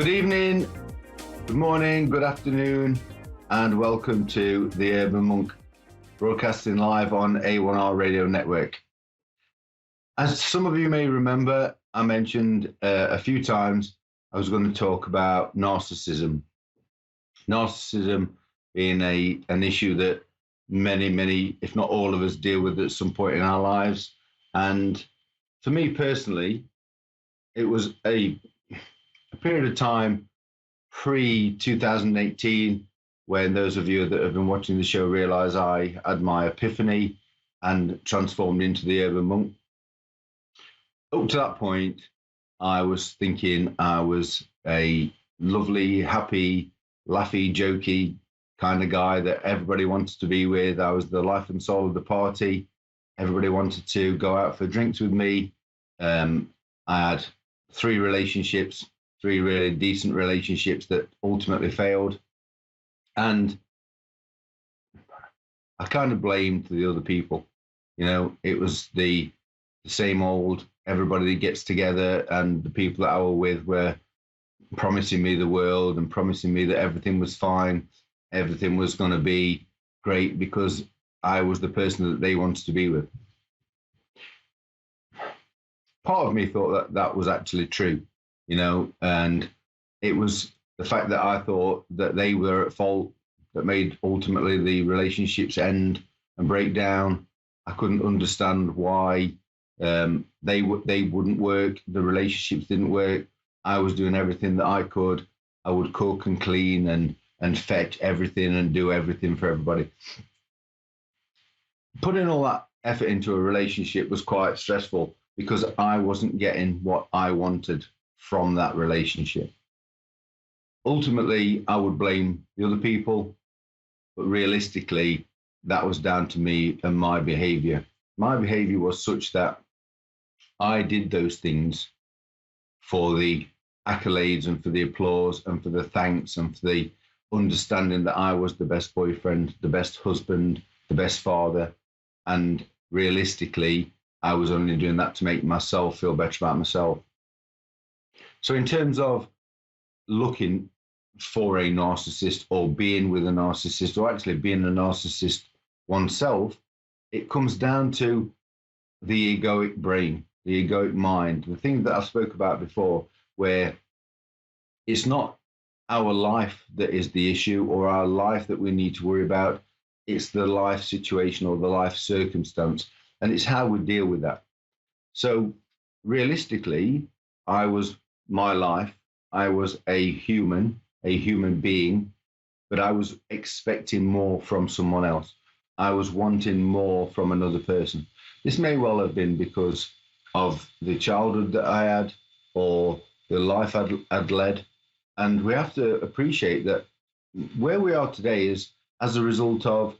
Good evening, good morning, good afternoon, and welcome to The Urban Monk, broadcasting live on A1R Radio Network. As some of you may remember, I mentioned a few times I was going to talk about narcissism. Narcissism being an issue that many, if not all of us, deal with at some point in our lives. And for me personally, it was a period of time pre-2018 when those of you that have been watching the show realize I had my epiphany and transformed into the Urban Monk. Up to that point, I was thinking I was a lovely, happy, laughy, jokey kind of guy that everybody wanted to be with. I was the life and soul of the party. Everybody wanted to go out for drinks with me. I had 3 relationships, 3 really decent relationships that ultimately failed. And I kind of blamed the other people. You know, it was the same old, everybody that gets together, and the people that I was with were promising me the world and promising me that everything was fine. Everything was going to be great because I was the person that they wanted to be with. Part of me thought that was actually true, you know, and it was the fact that I thought that they were at fault that made ultimately the relationships end and break down. I couldn't understand why they wouldn't work. The relationships didn't work. I was doing everything that I could. I would cook and clean and fetch everything and do everything for everybody. Putting all that effort into a relationship was quite stressful because I wasn't getting what I wanted from that relationship. Ultimately, I would blame the other people, but realistically, that was down to me and my behavior. My behavior was such that I did those things for the accolades and for the applause and for the thanks and for the understanding that I was the best boyfriend, the best husband, the best father. And realistically, I was only doing that to make myself feel better about myself. So in terms of looking for a narcissist or being with a narcissist or actually being a narcissist oneself, it comes down to the egoic brain, the egoic mind, the thing that I spoke about before, where it's not our life that is the issue or our life that we need to worry about. It's the life situation or the life circumstance, and it's how we deal with that. So realistically, I was my life. I was a human being, but I was expecting more from someone else. I was wanting more from another person. This may well have been because of the childhood that I had or the life I'd led. And we have to appreciate that where we are today is as a result of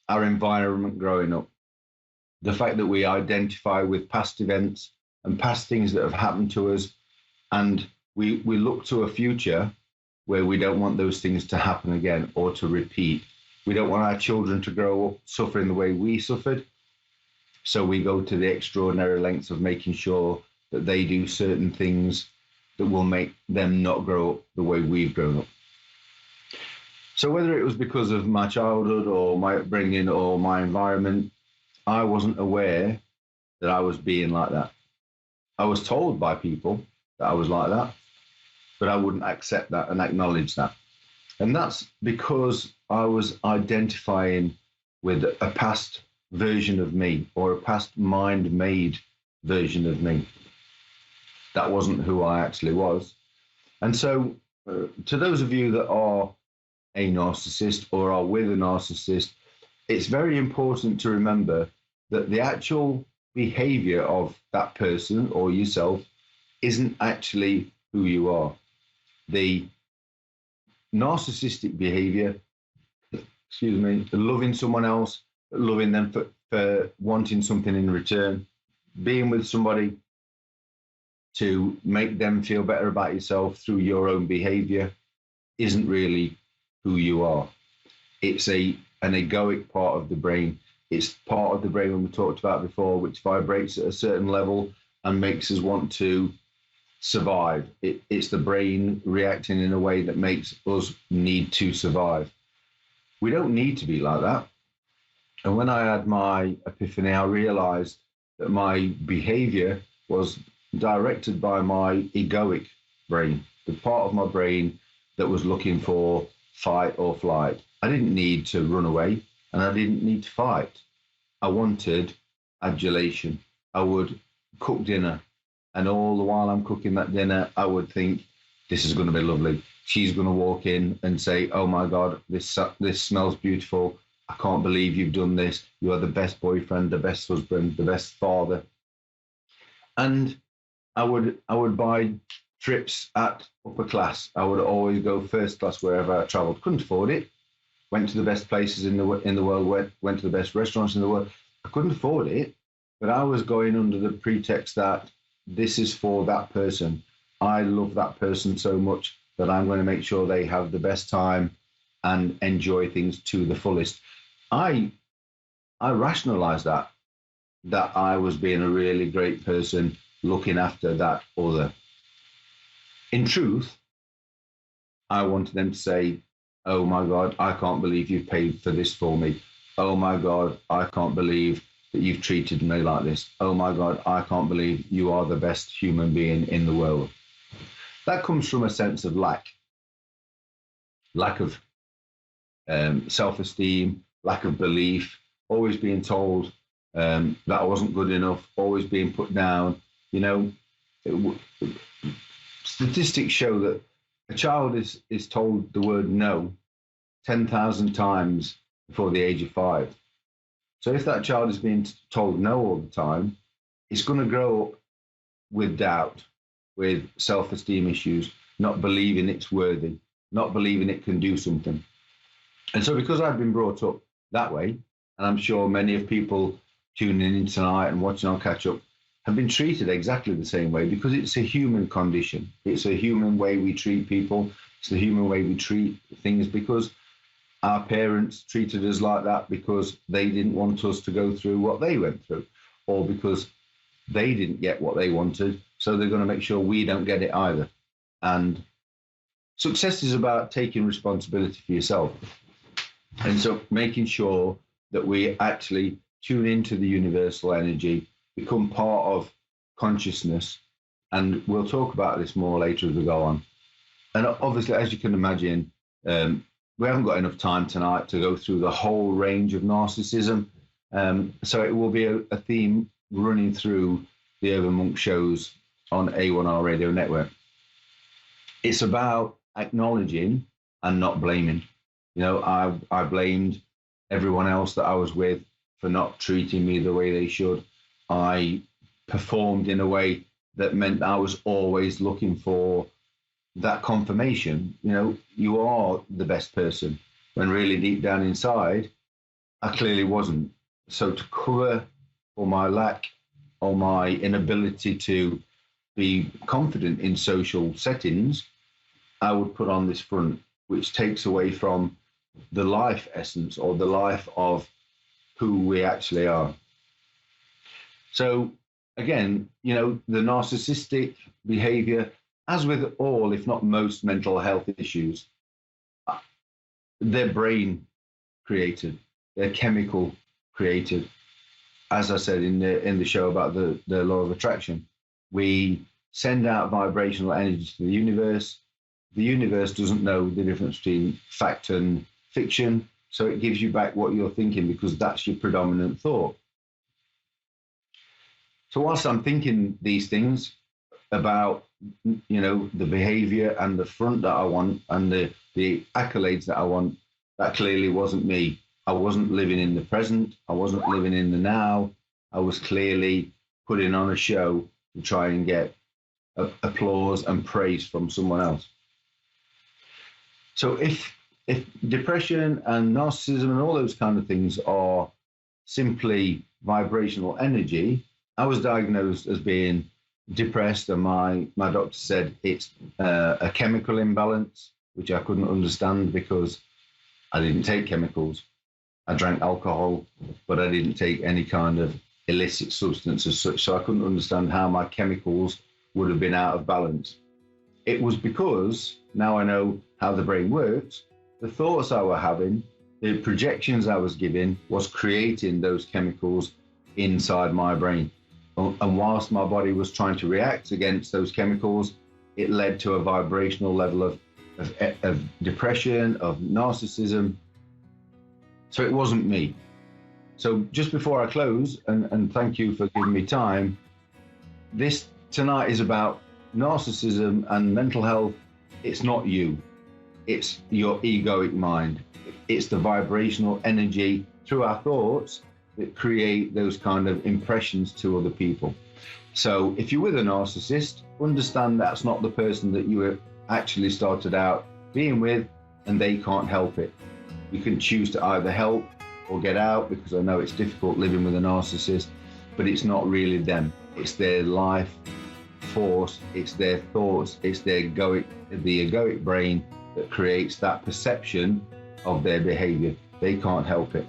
our environment growing up. The fact that we identify with past events and past things that have happened to us, and we look to a future where we don't want those things to happen again or to repeat. We don't want our children to grow up suffering the way we suffered. So we go to the extraordinary lengths of making sure that they do certain things that will make them not grow up the way we've grown up. So whether it was because of my childhood or my upbringing or my environment, I wasn't aware that I was being like that. I was told by people that I was like that, but I wouldn't accept that and acknowledge that. And that's because I was identifying with a past version of me or a past mind-made version of me. That wasn't who I actually was. And so to those of you that are a narcissist or are with a narcissist, it's very important to remember that the actual behavior of that person or yourself isn't actually who you are. The narcissistic behavior, loving someone else, loving them for wanting something in return, being with somebody to make them feel better about yourself through your own behavior isn't really who you are. It's an egoic part of the brain. It's part of the brain we talked about before, which vibrates at a certain level and makes us want to survive. It's the brain reacting in a way that makes us need to survive. We don't need to be like that. And when I had my epiphany, I realized that my behavior was directed by my egoic brain, the part of my brain that was looking for fight or flight. I didn't need to run away and I didn't need to fight. I wanted adulation. I would cook dinner, and all the while I'm cooking that dinner, I would think, this is going to be lovely. She's going to walk in and say, oh my God, this smells beautiful. I can't believe you've done this. You are the best boyfriend, the best husband, the best father. And I would buy trips at upper class. I would always go first class wherever I traveled. Couldn't afford it. Went to the best places in the world. Went to the best restaurants in the world. I couldn't afford it, but I was going under the pretext that this is for that person. I love that person so much that I'm going to make sure they have the best time and enjoy things to the fullest. I rationalized that I was being a really great person looking after that other. In truth, I wanted them to say, oh my God, I can't believe you've paid for this for me. Oh my God, I can't believe that you've treated me like this. Oh my God, I can't believe you are the best human being in the world. That comes from a sense of lack of self-esteem, lack of belief, always being told that I wasn't good enough, always being put down. Statistics show that a child is told the word no 10,000 times before the age of 5. So if that child is being told no all the time, it's going to grow up with doubt, with self-esteem issues, not believing it's worthy, not believing it can do something. And so because I've been brought up that way, and I'm sure many of people tuning in tonight and watching our catch up have been treated exactly the same way, because it's a human condition. It's a human way we treat people. It's the human way we treat things, because our parents treated us like that because they didn't want us to go through what they went through, or because they didn't get what they wanted. So they're going to make sure we don't get it either. And success is about taking responsibility for yourself. And so making sure that we actually tune into the universal energy, become part of consciousness. And we'll talk about this more later as we go on. And obviously, as you can imagine, we haven't got enough time tonight to go through the whole range of narcissism. So it will be a theme running through the Urban Monk shows on A1R Radio Network. It's about acknowledging and not blaming. I blamed everyone else that I was with for not treating me the way they should. I performed in a way that meant I was always looking for that confirmation. You are the best person, when really deep down inside, I clearly wasn't. So to cover for my lack or my inability to be confident in social settings, I would put on this front, which takes away from the life essence or the life of who we actually are. So again, the narcissistic behavior, as with all, if not most mental health issues, they're brain created, they're chemical created. As I said in the show about the law of attraction, we send out vibrational energy to the universe. The universe doesn't know the difference between fact and fiction, so it gives you back what you're thinking, because that's your predominant thought. So whilst I'm thinking these things about, the behavior and the front that I want and the accolades that I want, that clearly wasn't me. I wasn't living in the present. I wasn't living in the now. I was clearly putting on a show to try and get applause and praise from someone else. So if depression and narcissism and all those kind of things are simply vibrational energy, I was diagnosed as being depressed, and my doctor said it's a chemical imbalance, which I couldn't understand because I didn't take chemicals. I drank alcohol, but I didn't take any kind of illicit substance as such, so I couldn't understand how my chemicals would have been out of balance. It was because now I know how the brain works, the thoughts I was having, the projections I was giving was creating those chemicals inside my brain. And whilst my body was trying to react against those chemicals, it led to a vibrational level of depression, of narcissism. So it wasn't me. So just before I close, and thank you for giving me time, this tonight is about narcissism and mental health. It's not you. It's your egoic mind. It's the vibrational energy through our thoughts that create those kind of impressions to other people. So if you're with a narcissist, understand that's not the person that you actually started out being with, and they can't help it. You can choose to either help or get out, because I know it's difficult living with a narcissist, but it's not really them. It's their life force, it's their thoughts, it's the egoic brain that creates that perception of their behavior. They can't help it.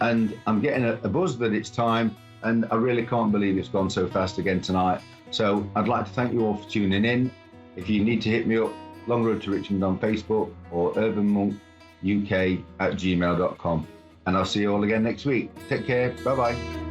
And I'm getting a buzz that it's time, and I really can't believe it's gone so fast again tonight. So I'd like to thank you all for tuning in. If you need to hit me up, Long Road to Richmond on Facebook or urbanmonkuk@gmail.com. And I'll see you all again next week. Take care. Bye-bye.